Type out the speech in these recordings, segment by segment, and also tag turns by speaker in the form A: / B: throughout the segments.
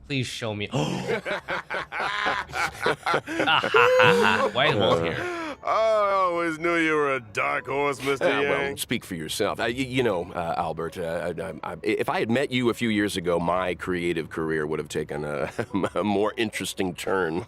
A: Please show me. White wolf here.
B: I always knew you were a dark horse, Mr. Yang.
C: Well, speak for yourself. Albert, if I had met you a few years ago, my creative career would have taken a more interesting turn.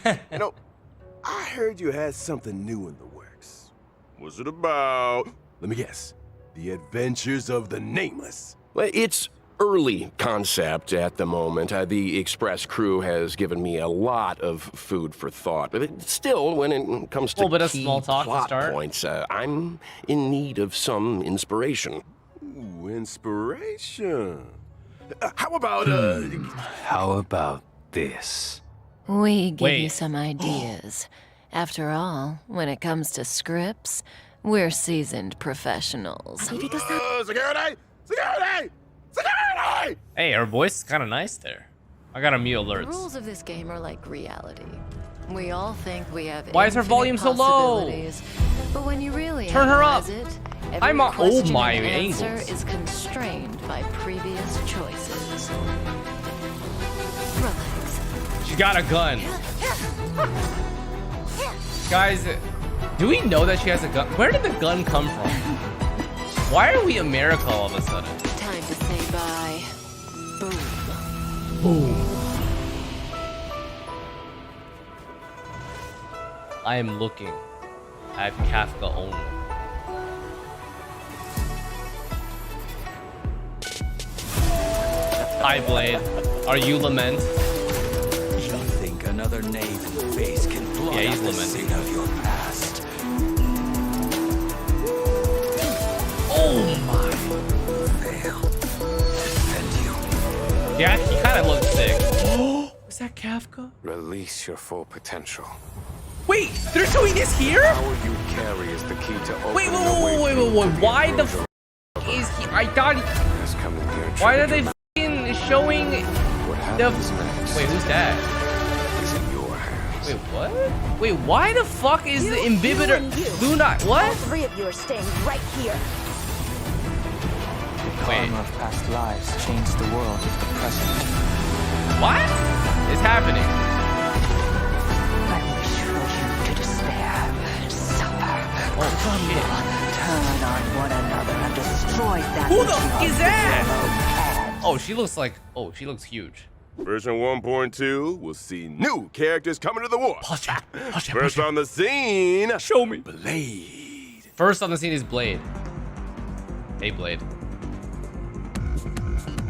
B: I heard you had something new in the works. What's it about? Let me guess. The Adventures of the Nameless.
C: Well, it's early concept at the moment. The Express crew has given me a lot of food for thought, but still, when it comes to
A: bit of
C: key
A: small talk to
C: plot
A: start.
C: points, I'm in need of some inspiration.
B: Ooh, inspiration. How about,
D: How about this?
E: We give you
A: Wait.
E: some ideas. After all, when it comes to scripts, we're seasoned professionals.
B: Security! Security! Security!
A: Hey, her voice is kind of nice there. I got a mute
E: The
A: alerts.
E: rules of this game are like reality. We all think we have
A: Why is her
E: infinite
A: volume so low?
E: possibilities, but when you really
A: Turn her up.
E: analyze it, every
A: I'm on- oh
E: question
A: my
E: and answer
A: angles.
E: is constrained by previous choices. Relics.
A: She got a gun. Guys, do we know that she has a gun? Where did the gun come from? Why are we America all of a sudden?
E: Time to say bye. Boom.
A: I am looking at Kafka only. Hi, Blade. Are you lament?
D: You think another knave in face can blot
A: Yeah, he's
D: out the
A: lamenting.
D: sin of your past?
A: Oh my.
D: Fail. Defend you.
A: Yeah, he kind of looks sick. Was that Kafka?
F: Release your full potential.
A: Wait, they're doing this here?
F: Power you carry is the key to opening
A: Wait,
F: a way
A: wait.
F: through to
A: Why the
F: enclosure
A: is he? I thought.
F: has come in here.
A: Why are they f***ing showing
F: What happens next
A: Wait, who's that?
F: is in your hands.
A: Wait, what? Wait, why the fuck is the imbibitor? Do not.
G: All
A: What?
G: three of you are staying right here.
A: Wait,
H: Karma of past lives changed the world of the present.
A: what is happening?
G: I wish for you to despair, suffer,
A: Oh shit!
G: turn on one another and destroy that.
A: Who the
G: which you
A: f- is
G: hold
A: that?
G: in your own hands.
A: Oh, she looks like. Oh, she looks huge.
B: Version 1.2 will see new characters coming to the war.
A: Push it.
B: First on the scene,
A: Show me.
B: Blade.
A: First on the scene is Blade. Hey, Blade.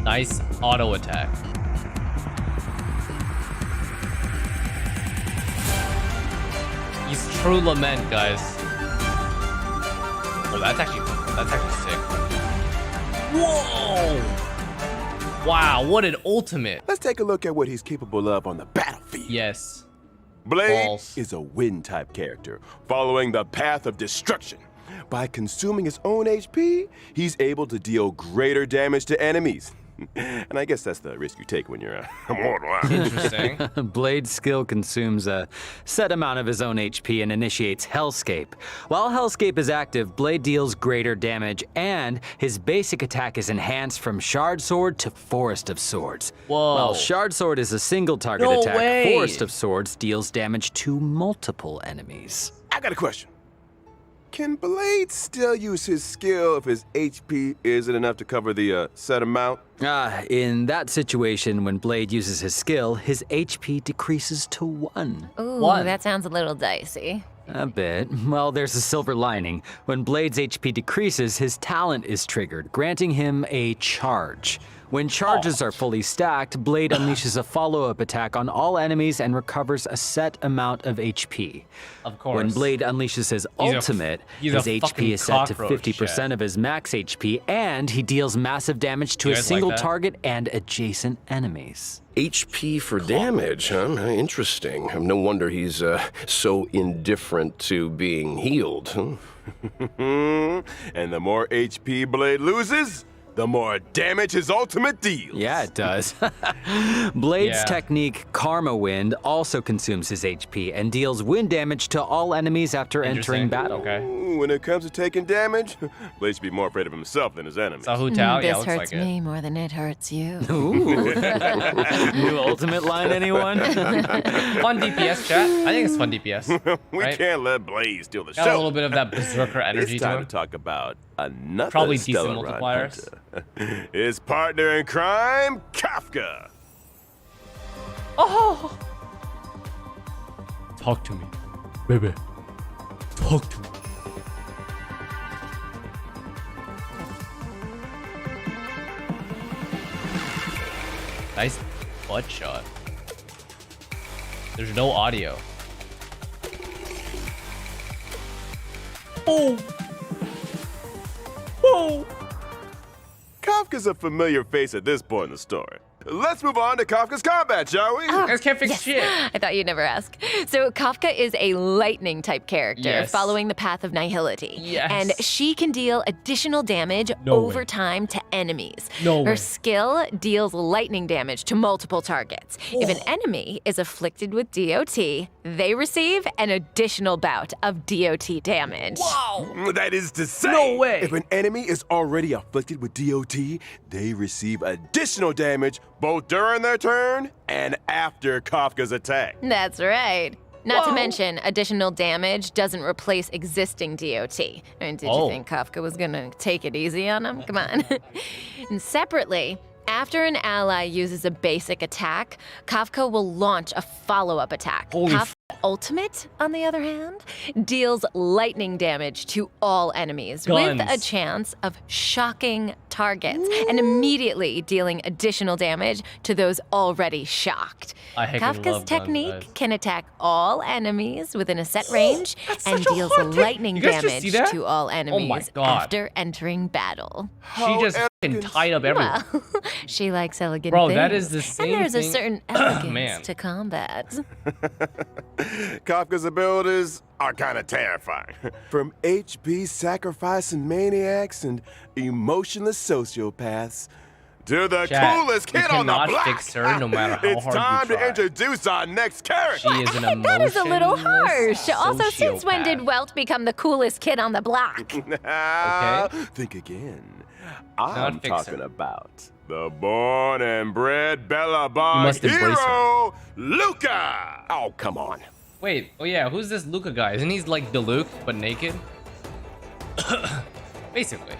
A: Nice auto attack. He's true lament, guys. Oh, that's actually sick. Whoa! Wow, what an ultimate.
B: Let's take a look at what he's capable of on the battlefield.
A: Yes.
B: Blade
A: Balls.
B: is a wind-type character, following the path of destruction. By consuming his own HP, he's able to deal greater damage to enemies. And I guess that's the risk you take when you're immortal. Huh?
A: Interesting.
D: Blade's skill consumes a set amount of his own HP and initiates Hellscape. While Hellscape is active, Blade deals greater damage, and his basic attack is enhanced from Shard Sword to Forest of Swords.
A: Whoa.
D: While Shard Sword is a single target
A: No
D: attack,
A: way.
D: Forest of Swords deals damage to multiple enemies.
B: I got a question. Can Blade still use his skill if his HP isn't enough to cover the set amount?
D: In that situation, when Blade uses his skill, his HP decreases to 1.
E: Ooh,
A: One.
E: that sounds a little dicey.
D: A bit. Well, there's a silver lining. When Blade's HP decreases, his talent is triggered, granting him a charge. When charges are fully stacked, Blade unleashes a follow-up attack on all enemies and recovers a set amount of HP.
A: Of course.
D: When Blade unleashes his ultimate,
A: he's a
D: his HP
A: fucking
D: is set to
A: cockroach,
D: 50%
A: Chad.
D: of his max HP, and he deals massive damage to
A: You
D: a
A: guys
D: single
A: like that?
D: target and adjacent enemies.
C: HP for damage, huh? Interesting. No wonder he's so indifferent to being healed. Huh?
B: And the more HP Blade loses, the more damage his ultimate deals.
D: Yeah, it does. Blade's
A: Yeah.
D: technique, Karma Wind, also consumes his HP and deals wind damage to all enemies after entering
A: Interesting.
D: battle.
A: Okay.
B: Ooh, when it comes to taking damage, Blade should be more afraid of himself than his enemies.
A: So Hu Tao, yeah,
E: This
A: looks
E: hurts
A: like
E: me more than it hurts you.
D: Ooh. New ultimate line, anyone?
A: it. Fun DPS chat. I think it's fun DPS.
B: We
A: right?
B: can't let Blade steal the
A: Got
B: show.
A: a little bit of that berserker energy
B: It's
A: to
B: time
A: him.
B: to talk about another
A: Probably decent
B: stellar run
A: multipliers.
B: hunter. His partner in crime, Kafka.
A: Oh! Talk to me. Baby. Talk to me. Nice butt shot. There's no audio. Boom! Boom!
B: Kafka's a familiar face at this point in the story. Let's move on to Kafka's combat, shall we?
A: You guys can't fix shit.
I: I thought you'd never ask. So Kafka is a lightning type character
A: Yes.
I: following the path of nihility.
A: Yes.
I: And she can deal additional damage
A: No
I: over
A: way.
I: time to enemies.
A: No
I: Her
A: way.
I: skill deals lightning damage to multiple targets. If an enemy is afflicted with DOT, they receive an additional bout of DOT damage.
B: That is to say,
A: No way.
B: if an enemy is already afflicted with DOT, they receive additional damage both during their turn and after Kafka's attack.
I: That's right. Not to
A: Whoa.
I: mention, additional damage doesn't replace existing DOT. I mean, did
A: Oh.
I: you think Kafka was gonna take it easy on him? Come on. And separately, after an ally uses a basic attack, Kafka will launch a follow-up attack.
A: Holy
I: Kafka Ultimate, on the other hand, deals lightning damage to all enemies with a
A: Guns.
I: chance of shocking targets and immediately dealing additional damage to those already shocked.
A: I heckin'
I: Kafka's
A: love guns,
I: technique
A: guys.
I: can attack all enemies within a set range and
A: such a
I: deals
A: hard pick.
I: lightning
A: You guys just see
I: damage
A: that?
I: to all enemies
A: God.
I: after entering battle.
A: She just fucking tied up everyone.
I: Well, she likes elegant
A: Bro,
I: things.
A: that is the same
I: And there's a
A: thing-
I: certain elegance
A: Man.
I: to combat.
B: Kafka's abilities are kind of terrifying. From HP sacrificing maniacs and emotionless sociopaths to the
A: Chat,
B: coolest
A: you
B: kid on the
A: cannot
B: block.
A: fix her no matter how
B: it's
A: hard you
B: time to
A: try.
B: introduce our next character.
A: She is an emotionless
I: That is a little harsh. Also, since when did
A: sociopath.
I: Welt become the coolest kid on the block?
B: Think again. I'm
A: Not fix her.
B: talking about the born and bred Bellabog
A: must embrace
B: hero, Luca.
C: Oh, come on.
A: Wait, oh yeah, who's this Luca guy? Isn't he like Diluc, but naked? Basically.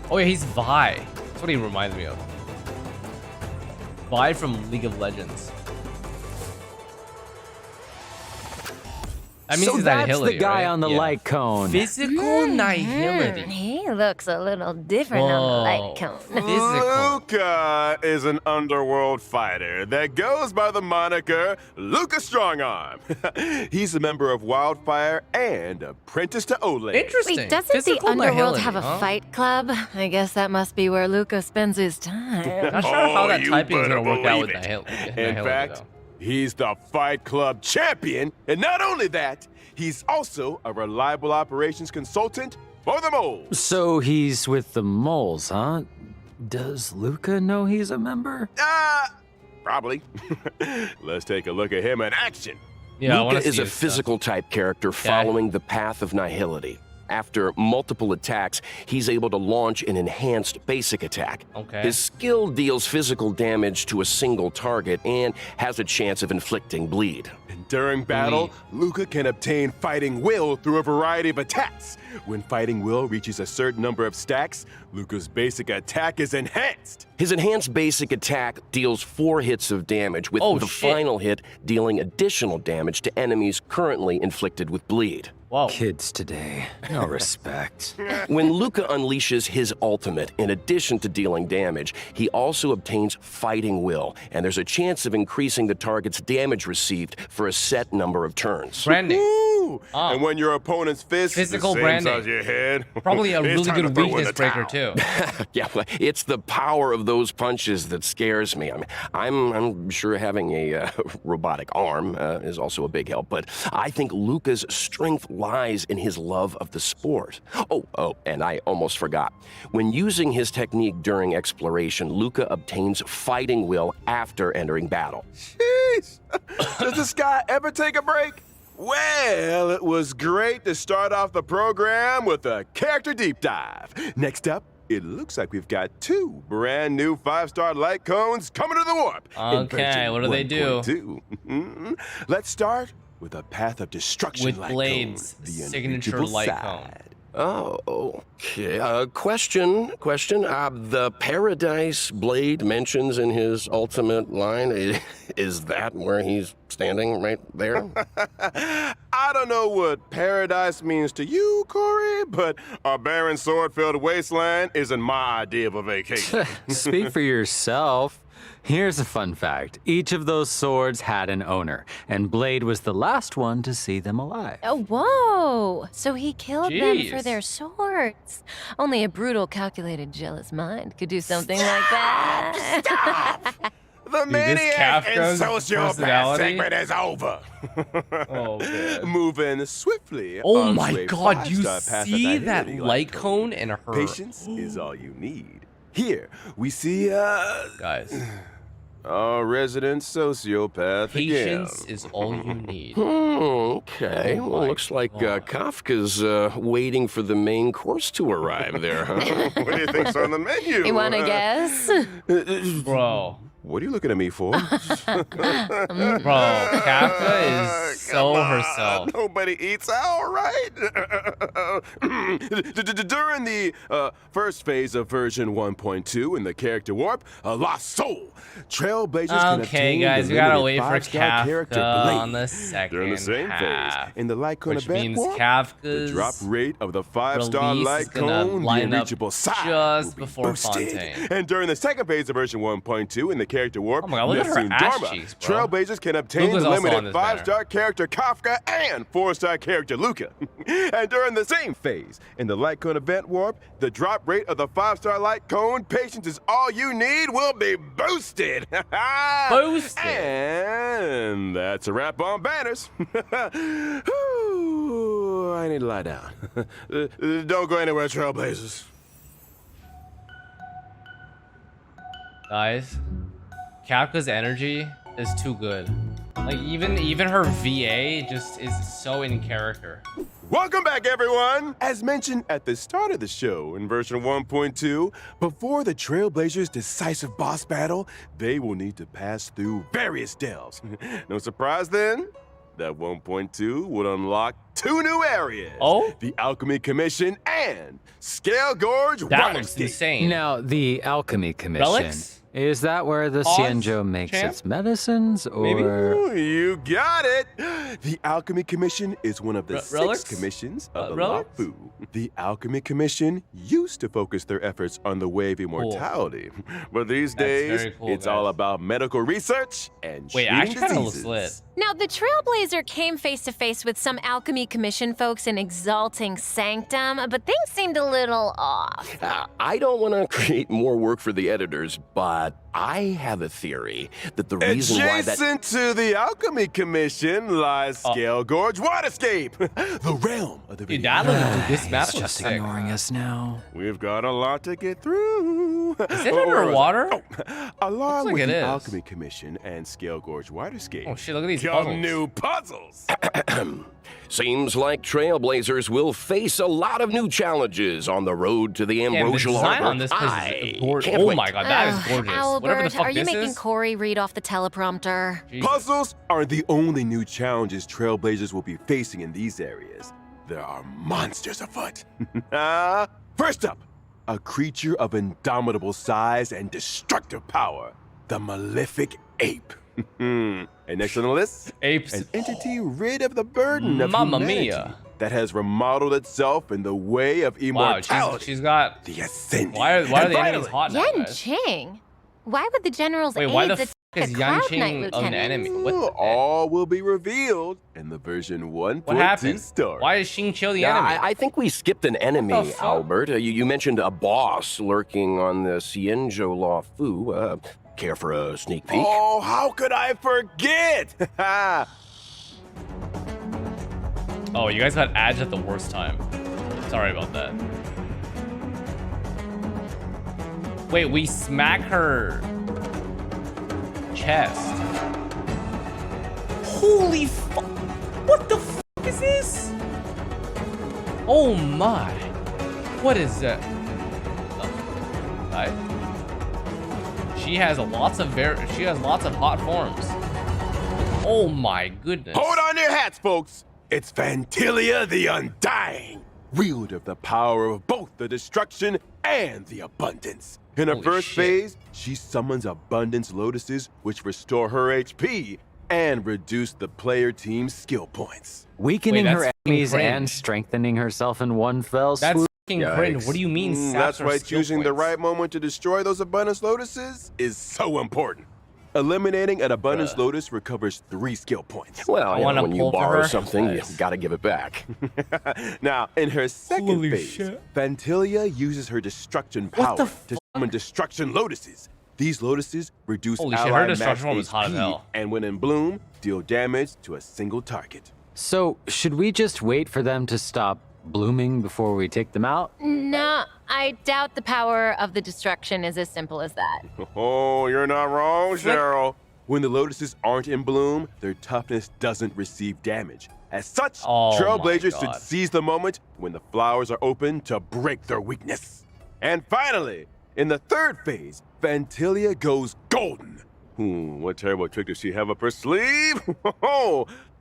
A: Oh yeah, he's Vi. That's what he reminds me of. Vi from League of Legends. That means
D: So
A: he's
D: that's
A: Nihility,
D: the guy
A: right?
D: on the
A: Yeah.
D: light cone.
A: Physical Nihility.
I: He looks a little different on the light
A: Whoa.
I: cone.
A: Physical.
B: Luca is an underworld fighter that goes by the moniker Luca Strongarm. He's a member of Wildfire and apprentice to Ole.
A: Interesting.
I: Wait, doesn't
A: Physical
I: the underworld
A: Nihility,
I: have a
A: huh?
I: fight club? I guess that must be where Luca spends his time.
A: Not sure how that
B: you
A: typing is gonna
B: better
A: work out with
B: believe it.
A: Nihility.
B: In fact, he's the Fight Club champion, and not only that, he's also a reliable operations consultant for the moles.
D: So he's with the moles, huh? Does Luca know he's a member?
B: Probably. Let's take a look at him in action.
A: yeah, I wanna
C: Luca is
A: see
C: a
A: his stuff.
C: physical type character following the path of nihility. After multiple attacks, he's able to launch an enhanced basic attack.
A: Okay.
C: His skill deals physical damage to a single target and has a chance of inflicting bleed.
B: And during battle, Luca can obtain fighting will through a variety of attacks. When fighting will reaches a certain number of stacks, Luca's basic attack is enhanced.
C: His enhanced basic attack deals 4 hits of damage, with
A: Oh,
C: the
A: shit.
C: final hit dealing additional damage to enemies currently inflicted with bleed.
A: Whoa.
D: Kids today, no respect.
C: When Luca unleashes his ultimate, in addition to dealing damage, he also obtains fighting will, and there's a chance of increasing the target's damage received for a set number of turns.
A: Branding.
B: Woo!
A: Ah.
B: And when your opponent's fist
A: Physical
B: is the same
A: branding.
B: size as your head,
A: Probably a
B: it's
A: really
B: time to
A: good
B: throw in
A: weakness
B: the
A: breaker
B: towel.
A: too.
C: Yeah, well, it's the power of those punches that scares me. I'm sure having a robotic arm is also a big help, but I think Luca's strength lies in his love of the sport. Oh, and I almost forgot. When using his technique during exploration, Luca obtains fighting will after entering battle.
B: Jeez! Does this guy ever take a break? Well, it was great to start off the program with a character deep dive. Next up, it looks like we've got 2 brand new 5-star light cones coming to the warp.
A: Okay, what do they do?
B: Let's start with a path of destruction
A: With
B: light
A: Blade's
B: cone, the
A: signature
B: unreachable
A: light
B: side.
A: cone.
C: Oh, okay. Question. The Paradise Blade mentions in his ultimate line, is that where he's standing right there?
B: I don't know what paradise means to you, Corey, but a barren sword-filled wasteland isn't my idea of a vacation.
D: Speak for yourself. Here's a fun fact. Each of those swords had an owner, and Blade was the last one to see them alive.
I: Oh, whoa! So he killed them for
A: Jeez.
I: their swords. Only a brutal, calculated, jealous mind could do something like that.
B: Stop! The
A: this
B: maniac and
A: Kafka's
B: sociopath
A: personality?
B: segment is over.
A: Oh, man.
B: Moving swiftly.
A: Oh
B: onto
A: my
B: a
A: god, you
B: 5-star path of
A: see that
B: identity
A: light cone and her...
B: Patience is all you need. Here, we see,
A: Guys,
B: our resident sociopath
A: patience
B: again.
A: is all you need.
C: Okay.
A: Oh
C: Well,
A: my
C: looks like
A: God.
C: Kafka's waiting for the main course to arrive there, huh?
B: What do you think's on the menu?
I: You wanna guess?
A: Bro,
B: What are you looking at me for?
A: Kafka is so
B: Come on,
A: herself.
B: Nobody eats out, right? During the first phase of version 1.2 in the character warp, a lost soul, Trailblazers can
A: Okay,
B: obtain
A: guys,
B: the
A: we gotta
B: limited
A: wait for
B: 5-star character
A: Kafka
B: Blade.
A: on the second
B: During the same
A: half,
B: phase, in the light cone
A: which
B: event
A: means
B: warp, the
A: Kafka's
B: drop rate of the 5-star
A: release
B: light
A: is gonna
B: cone, the
A: line up
B: unreachable side,
A: just
B: will be
A: before
B: boosted.
A: Fontaine.
B: And during the second phase of version 1.2 in the character warp,
A: Oh my God, look at her
B: Neptune
A: ass
B: Dharma,
A: cheeks, bro.
B: Trailblazers can obtain
A: Luca's
B: the
A: also on
B: limited
A: this banner.
B: 5-star character Kafka and 4-star character Luca. And during the same phase, in the light cone event warp, the drop rate of the 5-star light cone, patience is all you need, will be boosted.
A: Boosted.
B: And that's a wrap on banners. Whew, I need to lie down. Don't go anywhere, Trailblazers.
A: Guys, Kafka's energy is too good. Like even her VA just is so in character.
B: Welcome back, everyone! As mentioned at the start of the show in version 1.2, before the Trailblazers' decisive boss battle, they will need to pass through various delves. No surprise then, that 1.2 would unlock 2 new areas.
A: Oh?
B: The Alchemy Commission and Scale Gorge
A: That looks
B: Waterscape.
A: insane.
D: Now, the Alchemy Commission.
A: Relics?
D: Is that where the
A: Pause,
D: Xianzhou makes
A: champ?
D: its medicines, or...
A: Maybe?
B: Ooh, you got it! The Alchemy Commission is one of the 6
A: Relics?
B: commissions of the
A: Relics?
B: Lafu. The Alchemy Commission used to focus their efforts on the way of immortality. But these
A: That's
B: days,
A: very cool,
B: it's all
A: guys.
B: about medical research and
A: Wait,
B: treating
A: actually kind of looks
B: diseases.
A: lit.
I: Now, the Trailblazer came face to face with some Alchemy Commission folks in Exalting Sanctum, but things seemed a little off.
C: I don't want to create more work for the editors, but I have a theory that the reason why that...
B: Adjacent to the Alchemy Commission lies Scale Gorge Waterscape, the realm of the
A: Dude,
B: video.
A: that looks, this map
D: It's
A: looks
D: just
A: sick.
D: ignoring us now.
B: We've got a lot to get through.
A: Is it underwater?
B: Along
A: like
B: with
A: it
B: the
A: is.
B: Alchemy Commission and Scale Gorge Waterscape,
A: Oh shit, look at these
B: come
A: puzzles.
B: new puzzles.
C: Seems like Trailblazers will face a lot of new challenges on the road to the
A: Yeah, the
C: Ambrosial
A: design
C: Arbor.
A: on this place
C: I
A: is gorgeous.
C: can't
A: Oh
C: wait.
A: my god, that is
I: Ugh,
A: gorgeous.
I: Albert,
A: Whatever the fuck
I: are you
A: this
I: making
A: is.
I: Corey read off the teleprompter?
A: Jesus.
B: Puzzles aren't the only new challenges Trailblazers will be facing in these areas. There are monsters afoot. First up, a creature of indomitable size and destructive power, the Malefic Ape. And next on the list,
A: Apes.
B: an entity rid of the burden of
A: Mamma
B: humanity
A: mia.
B: that has remodeled itself in the way of
A: Wow,
B: immortality.
A: she's got.
B: The Ascending.
A: Why are
B: And
A: the enemies
B: finally,
A: hot now,
I: Yan
A: guys?
I: Ching? Why would the General's
A: Wait, why the
I: aides
A: f
I: attack
A: is
I: a
A: Yan
I: Cloud Knight
A: Ching an
I: lieutenant?
A: enemy? What the heck?
B: All will be revealed in the version 1.2
A: What happened?
B: story.
A: Why is Xing Qiu the
C: Yeah,
A: enemy?
C: I think we skipped an enemy,
A: What the fuck?
C: Albert. You mentioned a boss lurking on the Xianzhou Law Fu. Care for a sneak peek?
B: Oh, how could I forget?
A: Oh, you guys got ads at the worst time. Sorry about that. Wait, we smack her chest. Holy fuck! What the fuck is this? Oh my! What is that? She has lots of hot forms. Oh my goodness!
B: Hold on your hats, folks. It's Vantilia the Undying, wielder of the power of both the destruction and the abundance. In her
A: Holy
B: first
A: shit.
B: phase, she summons abundance lotuses, which restore her HP and reduce the player team's skill points.
D: Weakening
A: Wait,
D: her
A: that's
D: enemies
A: cringe.
D: and strengthening herself in one fell
A: That's
D: swoop.
A: fucking cringe. What do you mean?
B: That's
A: saps her
B: why
A: skill
B: choosing the
A: points?
B: right moment to destroy those abundance lotuses is so important. Eliminating an abundance lotus recovers 3 skill points.
C: Well, you
A: wanna
C: know, when you
A: pull for
C: borrow
A: her.
C: something, you
A: Nice.
C: gotta give it back.
B: Now, in her second
A: Holy
B: phase,
A: shit.
B: Vantilia uses her destruction
A: What
B: power
A: the
B: to summon destruction lotuses. These lotuses reduce
A: Holy shit, her
B: ally
A: destruction
B: max
A: one was hot as
B: HP,
A: hell.
B: and when in bloom, deal damage to a single target.
D: So, should we just wait for them to stop blooming before we take them out?
I: No, I doubt the power of the destruction is as simple as that.
B: Oh, you're not wrong, Cheryl. When the lotuses aren't in bloom, their toughness doesn't receive damage. As such,
A: Oh my
B: Trailblazers should
A: God.
B: seize the moment when the flowers are open to break their weakness. And finally, in the third phase, Vantilia goes golden. What terrible trick does she have up her sleeve?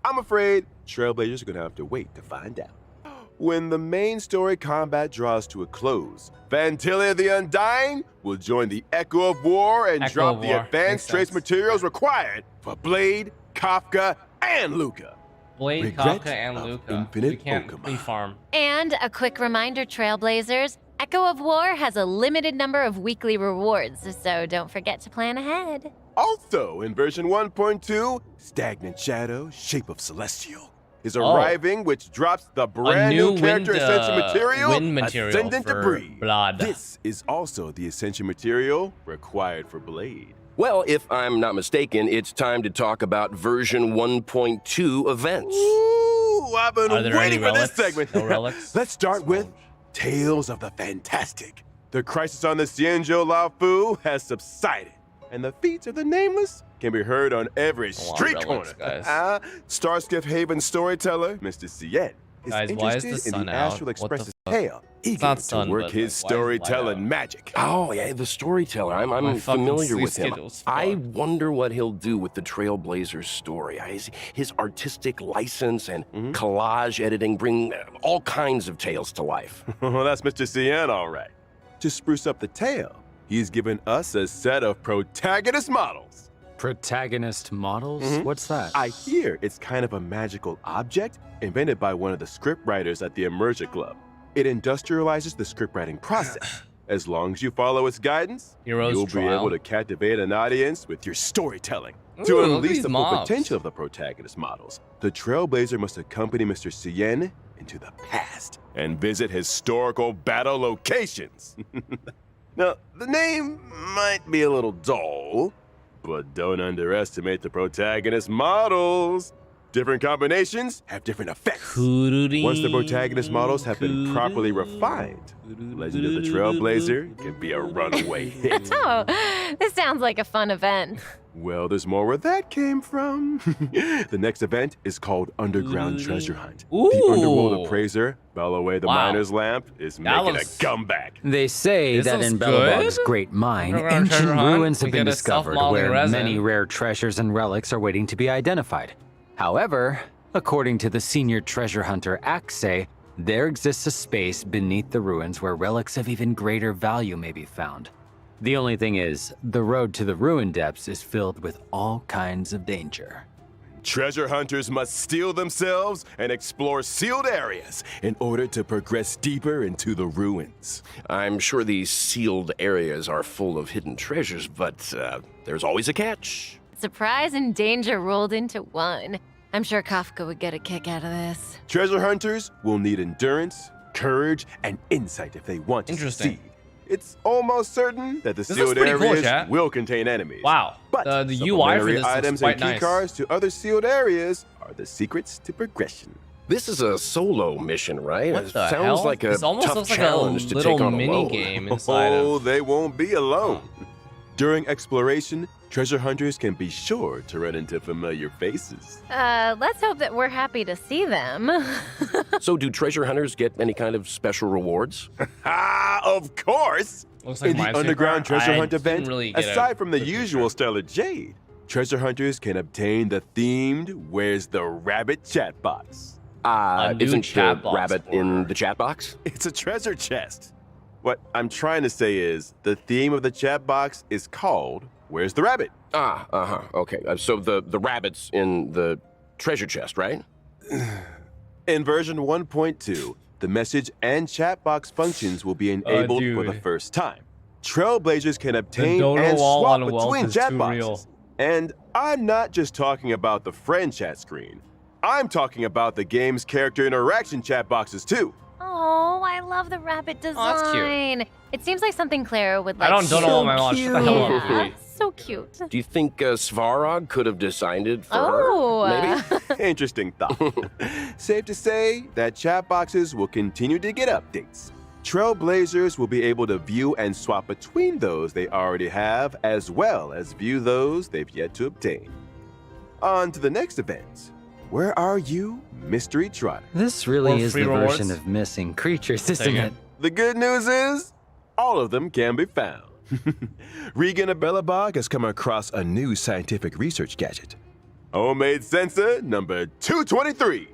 B: I'm afraid Trailblazers are gonna have to wait to find out. When the main story combat draws to a close, Vantilia the Undying will join the Echo of War and
A: Echo
B: drop
A: of
B: the
A: War.
B: advanced
A: Makes
B: trace
A: sense.
B: materials required for Blade, Kafka, and Luca.
A: Blade,
B: Regret
A: Kafka, and
B: of
A: Luca.
B: infinite
A: We can't
B: Okama.
A: pre-farm.
I: And a quick reminder, Trailblazers, Echo of War has a limited number of weekly rewards, so don't forget to plan ahead.
B: Also, in version 1.2, Stagnant Shadow, Shape of Celestial, is
A: Oh.
B: arriving, which drops the brand new character
A: wind,
B: Ascension material,
A: wind material
B: Ascendant
A: for
B: Debris.
A: Blood.
B: This is also the Ascension material required for Blade.
C: Well, if I'm not mistaken, it's time to talk about version 1.2 events.
B: Ooh, I've been
A: Are there
B: waiting
A: any
B: for this
A: relics?
B: segment.
A: No relics?
B: Let's start with Tales of the Fantastic. The crisis on the Xianzhou Laofu has subsided, and the feats of the Nameless can be heard on every
A: A lot of
B: street
A: relics,
B: corner.
A: guys.
B: Starskiff Haven storyteller, Mr. Cien, is
A: Guys, why is
B: interested
A: the
B: in
A: sun
B: the
A: out?
B: Astral
A: What the
B: Express's
A: fuck?
B: tale, eager
A: not
B: to
A: sun,
B: work
A: but,
B: his
A: like, why is it light
B: storytelling
A: out?
B: magic.
C: Oh, yeah, the storyteller. I'm
A: My fucking
C: familiar
A: sleep
C: with him.
A: schedule's
C: I
A: fucked.
C: wonder what he'll do with the Trailblazers story. His artistic license and collage editing bring all kinds of tales to life.
B: Well, that's Mr. Cien, all right. To spruce up the tale, he's given us a set of protagonist models.
D: Protagonist models? What's that?
B: I hear it's kind of a magical object invented by one of the scriptwriters at the Immersion Club. It industrializes the scriptwriting process. As long as you follow its guidance,
A: Hero's
B: you'll
A: Trial.
B: be able to captivate an audience with your storytelling.
A: Ooh,
B: To
A: look at
B: unleash
A: these
B: the full
A: mobs.
B: potential of the protagonist models, the Trailblazer must accompany Mr. Cien into the past and visit historical battle locations. Now, the name might be a little dull, but don't underestimate the protagonist models. Different combinations have different effects. Once the protagonist models have been properly refined, Legend of the Trailblazer can be a runaway hit.
I: Oh, this sounds like a fun event.
B: Well, there's more where that came from. The next event is called Underground Treasure Hunt. The Underworld
A: Ooh.
B: Appraiser, Bellaway the
A: Wow.
B: Miner's Lamp, is
A: That
B: making a
A: looks-
B: comeback.
D: They say
A: This
D: that
A: looks
D: in
A: good.
D: Belobog's great mine,
A: Underground
D: ancient
A: treasure hunt,
D: ruins
A: we
D: have been
A: get a
D: discovered
A: self-modeling
D: where
A: resin.
D: many rare treasures and relics are waiting to be identified. However, according to the senior treasure hunter Xlice, there exists a space beneath the ruins where relics of even greater value may be found. The only thing is, the road to the ruin depths is filled with all kinds of danger.
B: Treasure hunters must steel themselves and explore sealed areas in order to progress deeper into the ruins.
C: I'm sure these sealed areas are full of hidden treasures, but there's always a catch.
I: Surprise and danger rolled into one. I'm sure Kafka would get a kick out of this.
B: Treasure hunters will need endurance, courage, and insight if they want to
A: Interesting.
B: succeed. It's almost certain that the
A: This looks
B: sealed
A: pretty cool,
B: areas
A: chat.
B: will contain enemies.
A: Wow.
B: But
A: The UI for
B: supplementary
A: this looks
B: items
A: quite
B: and key
A: nice.
B: cards to other sealed areas are the secrets to progression.
C: This is a solo mission, right?
A: What
C: It
A: the
C: sounds
A: hell?
C: like a
A: This almost
C: tough
A: looks like a
C: challenge to
A: little
C: take on
A: mini
C: alone.
A: game inside
B: Oh,
A: of.
B: they won't be alone. During exploration, treasure hunters can be sure to run into familiar faces.
I: Let's hope that we're happy to see them.
C: So do treasure hunters get any kind of special rewards?
B: Ah, of course!
A: Looks like
B: In the
A: Minesweeper.
B: underground treasure
A: I
B: hunt
A: didn't
B: event,
A: really get a
B: aside from the
A: good
B: usual
A: picture.
B: stellar jade, treasure hunters can obtain the themed "Where's the Rabbit" chat box.
A: A new
C: Isn't
A: chat
C: the
A: box
C: rabbit in
A: order.
C: the chat box?
B: It's a treasure chest. What I'm trying to say is, the theme of the chat box is called "Where's the Rabbit?"
C: Okay. So the rabbit's in the treasure chest, right?
B: In version 1.2, the message and chat box functions will be enabled for the
A: dude.
B: first time. Trailblazers can obtain
A: dodo
B: and
A: wall
B: swap
A: on Wealth
B: between
A: is
B: chat
A: too
B: boxes.
A: real.
B: And I'm not just talking about the friend chat screen. I'm talking about the game's character interaction chat boxes too.
I: Oh, I love the rabbit design.
A: Oh, that's cute.
I: It seems like something Claire would
A: I
I: like.
A: don't know all my launch. Shut the hell up,
I: Yeah,
A: please.
I: so cute.
C: Do you think Svarog could have designed it for
I: Oh,
C: her? Maybe?
B: Interesting thought. Safe to say that chat boxes will continue to get updates. Trailblazers will be able to view and swap between those they already have, as well as view those they've yet to obtain. On to the next event. Where are you, Mystery Trotter?
D: This really
A: Or
D: is
A: free
D: the
A: rewards?
D: version of missing creatures, isn't
A: Take
D: it?
A: it.
B: The good news is, all of them can be found. Regan of Bellabog has come across a new scientific research gadget. Homemade sensor number 223.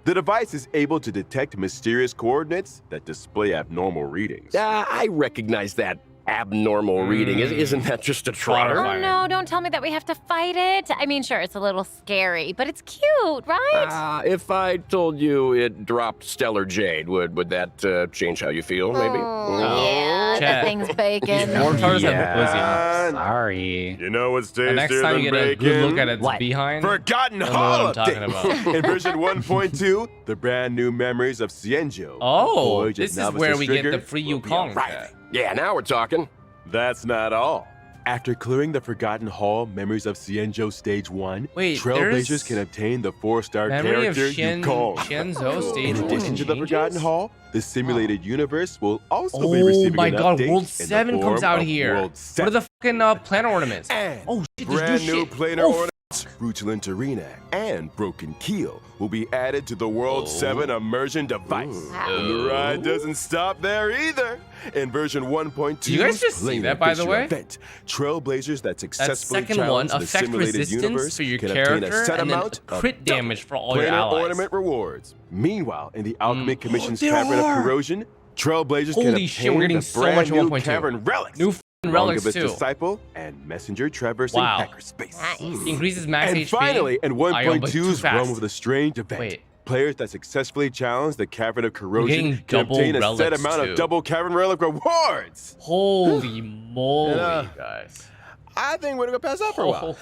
B: The device is able to detect mysterious coordinates that display abnormal readings.
C: I recognize that abnormal reading. Isn't that just a trotter?
A: Horrifying.
I: Oh no, don't tell me that we have to fight it. I mean, sure, it's a little scary, but it's cute, right?
C: If I told you it dropped stellar jade, would that change how you feel, maybe?
I: Yeah,
A: Chat.
I: that thing's bacon.
A: Wartars have
B: Yeah.
D: Sorry.
B: You know what's
A: The next
B: tastier
A: time
B: than
A: you get a
B: bacon?
A: good look at its
D: What?
A: behind,
B: Forgotten
A: you'll know
B: Hall
A: what I'm talking
B: update.
A: about.
B: In version 1.2, the brand new memories of Cienjo.
A: Oh,
B: Voyage of
A: this is
B: Novice's
A: where we get
B: Trigger
A: the free
B: will be
A: Yukong.
B: arriving.
C: Yeah, now we're talking.
B: That's not all. After clearing the Forgotten Hall Memories of Cienjo Stage 1,
A: Wait,
B: Trailblazers
A: there's
B: can obtain the 4-star
A: Memory of
B: character Yukong.
A: Shenzo stage
B: In
A: 1
B: addition to the
A: changes?
B: Forgotten Hall, the simulated universe will also be
A: Oh
B: receiving
A: my
B: an
A: god,
B: update
A: World
B: in the
A: 7 comes
B: form
A: out
B: of
A: here.
B: World
A: What are
B: 7.
A: the fucking planet ornaments?
B: And
A: Oh shit, there's
B: brand new
A: shit.
B: planar
A: Oh,
B: ornaments, Brutalent Arena, and Broken Keel will be added to the World 7 immersion device.
I: Wow.
B: And the ride doesn't stop there either. In version 1.2,
A: Did you guys just see that, by the way?
B: Event, Trailblazers that successfully
A: second one,
B: challenge the
A: affect
B: simulated
A: resistance
B: universe
A: for your
B: can obtain a
A: character,
B: set
A: and then
B: amount of
A: crit damage for all your
B: planar
A: allies.
B: ornament rewards. Meanwhile, in the Alchemy Commission's
A: there
B: Cavern
A: are!
B: of Corrosion, Trailblazers can
A: Holy
B: obtain
A: shit, we're getting
B: the
A: so
B: brand
A: much in
B: new
A: 1.2.
B: Cavern Relics.
A: New f***ing relics
B: Longibus
A: too.
B: Disciple and Messenger traversing
A: Wow.
B: hyperspace.
I: Nice.
A: Increases max
B: And
A: HP.
B: finally, in
A: I go, but too
B: 1.2's
A: fast.
B: Realm of the Strange event,
A: Wait.
B: players that successfully challenge the Cavern of Corrosion
A: getting
B: can
A: double
B: obtain a set
A: relics,
B: amount
A: too.
B: of double Cavern Relic rewards.
A: Holy moly,
B: Yeah.
A: guys.
B: I think we're gonna pass out for a while.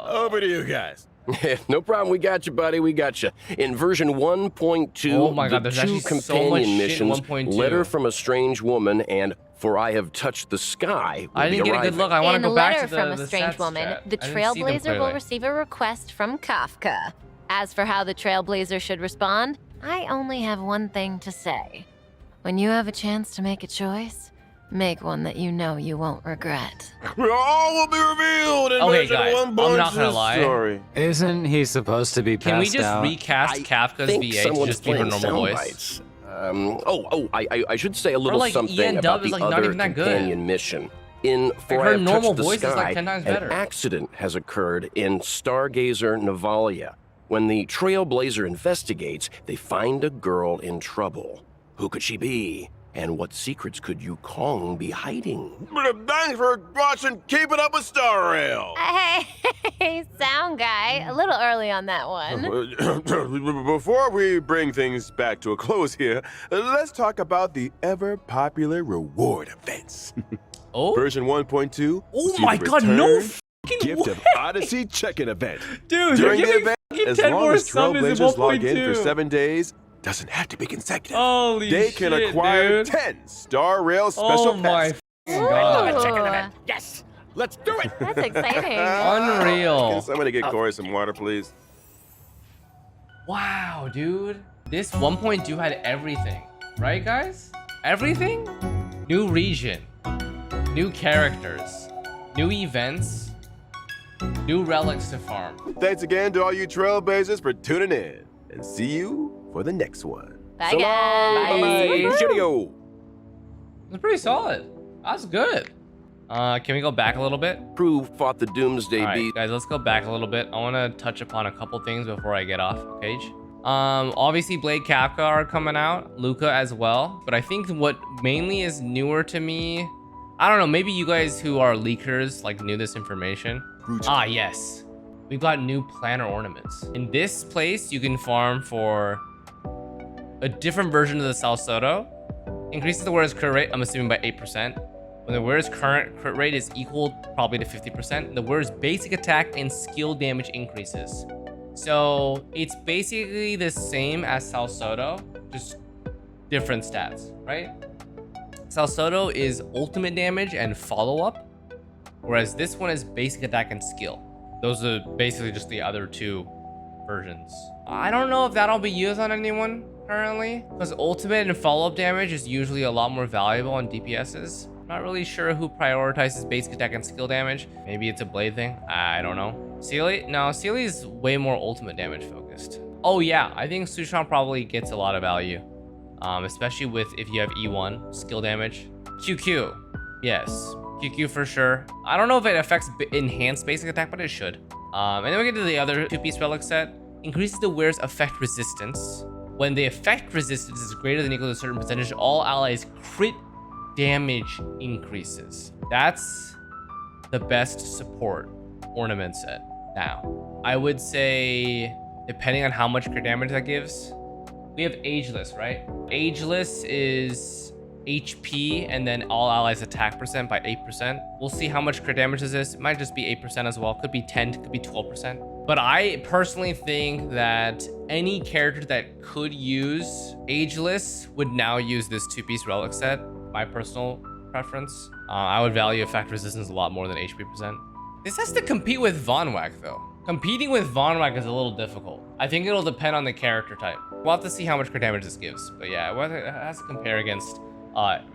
B: Over to you guys.
C: No problem. We got you, buddy. We got you. In version 1.2,
A: Oh my God,
C: the
A: there's
C: two
A: actually so
C: companion
A: much shit in
C: missions,
A: 1.2.
C: Letter from a Strange Woman and For I Have Touched the Sky, will
A: I didn't
C: be
A: get a good
C: arriving.
A: look. I want
I: In
A: to go back
I: Letter
A: to the
I: from a
A: the
I: Strange
A: stats
I: Woman,
A: chat.
I: the
A: I didn't see them
I: Trailblazer will
A: clearly.
I: receive a request from Kafka. As for how the Trailblazer should respond, I only have one thing to say. When you have a chance to make a choice, make one that you know you won't regret.
B: All will be revealed in
A: Okay,
B: version
A: guys,
B: 1.2
A: I'm not gonna lie.
B: story.
D: Isn't he supposed to be
A: Can we
D: passed
A: just
D: out?
A: recast Kafka's
C: think
A: VA to
C: someone's
A: just be her
C: playing
A: normal
C: sound
A: voice?
C: bites. I should say a little
A: like,
C: something
A: Ian
C: about
A: Dub is,
C: the
A: like, not
C: other
A: even that good.
C: companion mission. In For
A: her
C: I Have
A: normal
C: Touched the
A: voice is,
C: Sky,
A: like, 10 times better.
C: an accident has occurred in Stargazer Navalia. When the Trailblazer investigates, they find a girl in trouble. Who could she be? And what secrets could Yukong be hiding?
B: Thanks for watching Keeping Up with Star Rail.
I: Hey, sound guy, a little early on that one.
B: Before we bring things back to a close here, let's talk about the ever-popular reward events.
A: Oh,
B: Version 1.2.
A: oh
B: see
A: my
B: the
A: god, no
B: return
A: fucking
B: Gift
A: way.
B: of Odyssey check-in event.
A: Dude,
B: During
A: they're
B: the
A: giving
B: event,
A: fucking
B: as
A: 10
B: long
A: more
B: as
A: summons in
B: Trailblazers log in for
A: 1.2.
B: 7 days, doesn't have to be consecutive.
A: Holy
B: They
A: shit,
B: can acquire
A: dude.
B: 10 Star Rail special
A: Oh my
B: pets.
A: fucking god.
I: Ooh,
C: Yes! Let's do it!
I: that's exciting.
A: Unreal.
B: Can somebody get Corey some water, please?
A: Wow, dude. this 1.2 had everything, right guys? Everything? New region, new characters, new events, new relics to farm.
B: Thanks again to all you trailblazers for tuning in. And see you for the next one.
I: Bye,
B: So long.
I: guys.
B: Bye-bye. Cheerio.
A: It's pretty solid. That's good. Can we go back a little bit?
C: Crew fought the Doomsday
A: All right,
C: Beast.
A: guys, let's go back a little bit. I want to touch upon a couple things before I get off page. Obviously Blade Kafka are coming out, Luca as well. But I think what mainly is newer to me, I don't know, maybe you guys who are leakers like knew this information. Ah, yes. We've got new planner ornaments. In this place, you can farm for a different version of the Salsodo. Increases the wearer's crit rate, I'm assuming by 8%. When the wearer's current crit rate is equal probably to 50%, the wearer's basic attack and skill damage increases. So it's basically the same as Salsodo, just different stats, right? Salsodo is ultimate damage and follow-up, whereas this one is basic attack and skill. Those are basically just the other two versions. I don't know if that'll be used on anyone currently, because ultimate and follow-up damage is usually a lot more valuable on DPSs. Not really sure who prioritizes basic attack and skill damage. Maybe it's a blade thing. I don't know. Xlice? No, Xlice is way more ultimate damage focused. Oh yeah, I think Sushan probably gets a lot of value. Especially with if you have E1 skill damage. QQ. Yes. QQ for sure. I don't know if it affects enhanced basic attack, but it should. And then we get to the other two-piece relic set. Increases the wearer's effect resistance. When the effect resistance is greater than or equal to a certain percentage, all allies crit damage increases. That's the best support ornament set. Now, I would say, depending on how much crit damage that gives, we have Ageless, right? Ageless is HP and then all allies attack percent by 8%. We'll see how much crit damage is this. It might just be 8% as well. Could be 10, could be 12%. But I personally think that any character that could use Ageless would now use this two-piece relic set. My personal preference. I would value effect resistance a lot more than HP percent. This has to compete with Von Whack though. Competing with Von Whack is a little difficult. I think it'll depend on the character type. We'll have to see how much crit damage this gives. But yeah, it has to compare against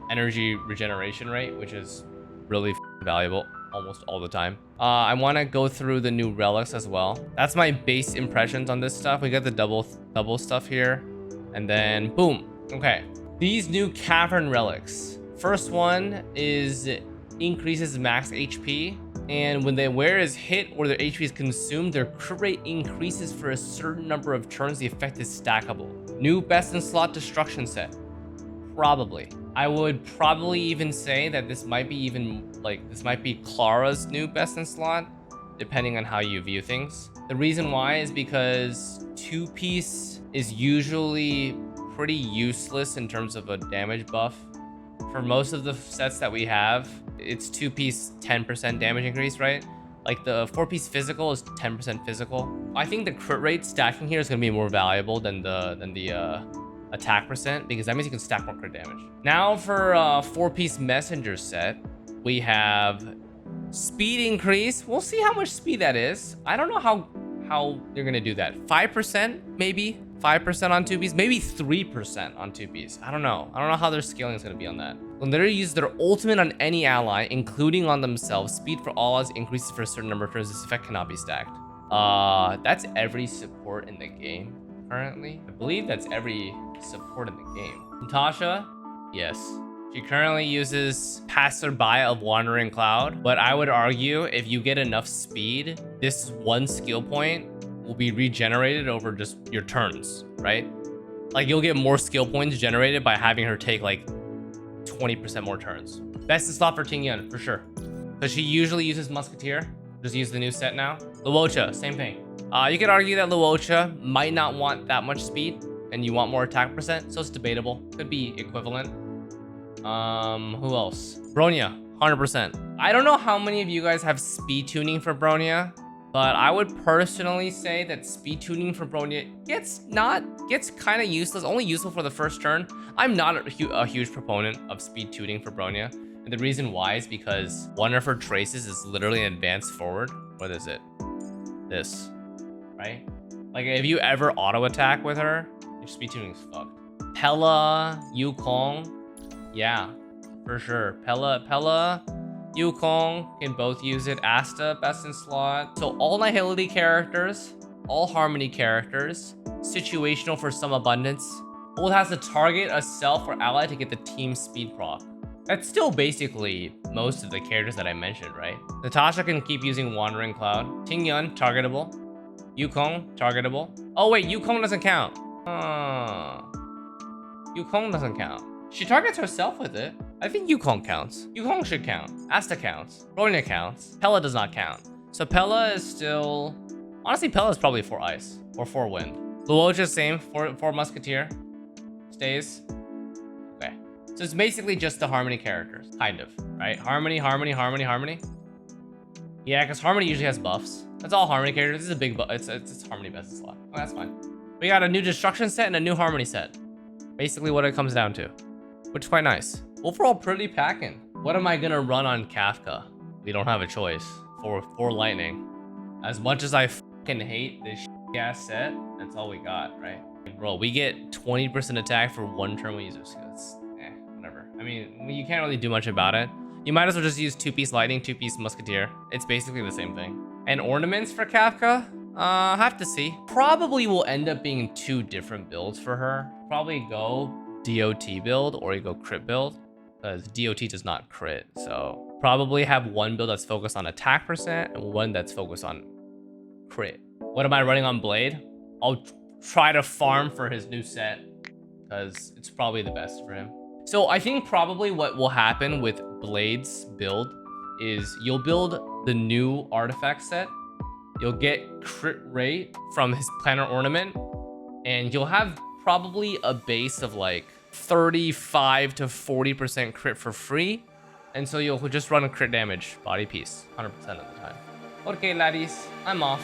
A: energy regeneration rate, which is really valuable almost all the time. I want to go through the new relics as well. That's my base impressions on this stuff. We got the double stuff here, and then boom. Okay, these new cavern relics. First one is increases max HP, and when their wearer is hit or their HP is consumed, their crit rate increases for a certain number of turns. The effect is stackable. New best in slot destruction set. Probably. I would probably even say that this might be Clara's new best in slot, depending on how you view things. The reason why is because two-piece is usually pretty useless in terms of a damage buff. For most of the sets that we have, it's two-piece 10% damage increase, right? Like the four-piece physical is 10% physical. I think the crit rate stacking here is going to be more valuable than the attack percent, because that means you can stack more crit damage. Now for four-piece messenger set, we have speed increase. We'll see how much speed that is. I don't know how you're gonna do that. 5% maybe, 5% on two-piece, maybe 3% on two-piece. I don't know how their scaling is gonna be on that. When they use their ultimate on any ally, including on themselves, speed for all allies increases for a certain number of turns. This effect cannot be stacked. That's every support in the game currently. I believe that's every support in the game. Natasha, yes. She currently uses Passerby of Wandering Cloud, but I would argue if you get enough speed, this one skill point will be regenerated over just your turns, right? Like you'll get more skill points generated by having her take like 20% more turns. Best in slot for Tingyun, for sure. Because she usually uses Musketeer. Just use the new set now. Luocha, same thing. You could argue that Luocha might not want that much speed and you want more attack percent, so it's debatable. Could be equivalent. Who else? Bronya, 100%. I don't know how many of you guys have speed tuning for Bronya, but I would personally say that speed tuning for Bronya gets kind of useless, only useful for the first turn. I'm not a huge proponent of speed tuning for Bronya. And the reason why is because one of her traces is literally an advance forward. What is it? This, right? Like if you ever auto attack with her, Your speed tuning is fucked. Pella, Yukong. Yeah, for sure. Pella, Yukong can both use it. Asta, best in slot. So all Nihility characters, all Harmony characters, situational for some abundance. Ult has to target a self or ally to get the team speed proc. That's still basically most of the characters that I mentioned, right? Natasha can keep using Wandering Cloud. Tingyun, targetable. Yukong, targetable. Oh wait, Yukong doesn't count. Yukong doesn't count. She targets herself with it. I think Yukong counts. Yukong should count. Asta counts. Ronya counts. Pella does not count. So Pella is still... Honestly, Pella is probably 4 ice or 4 wind. Luocha, same. 4 musketeer. Stays. Okay. So it's basically just the Harmony characters. Kind of, right? Harmony. Yeah, because Harmony usually has buffs. That's all Harmony characters. This is a big buff. It's Harmony best in slot. Oh, that's fine. We got a new Destruction set and a new Harmony set. Basically what it comes down to. Which is quite nice. Overall, pretty packing. What am I gonna run on Kafka? We don't have a choice. For Lightning. As much as I fucking hate this ass set, that's all we got, right? Bro, we get 20% attack for 1 turn we use it. It's, whatever. I mean, you can't really do much about it. You might as well just use 2-piece Lightning, 2-piece Musketeer. It's basically the same thing. And ornaments for Kafka? Have to see. Probably will end up being 2 different builds for her. Probably go DOT build or you go crit build, because DOT does not crit. So probably have 1 build that's focused on attack percent and 1 that's focused on crit. What am I running on Blade? I'll try to farm for his new set because it's probably the best for him. So I think probably what will happen with Blade's build is you'll build the new artifact set. You'll get crit rate from his planner ornament, and you'll have probably a base of like 35 to 40% crit for free. And so you'll just run a crit damage body piece 100% of the time. Okay, laddies, I'm off.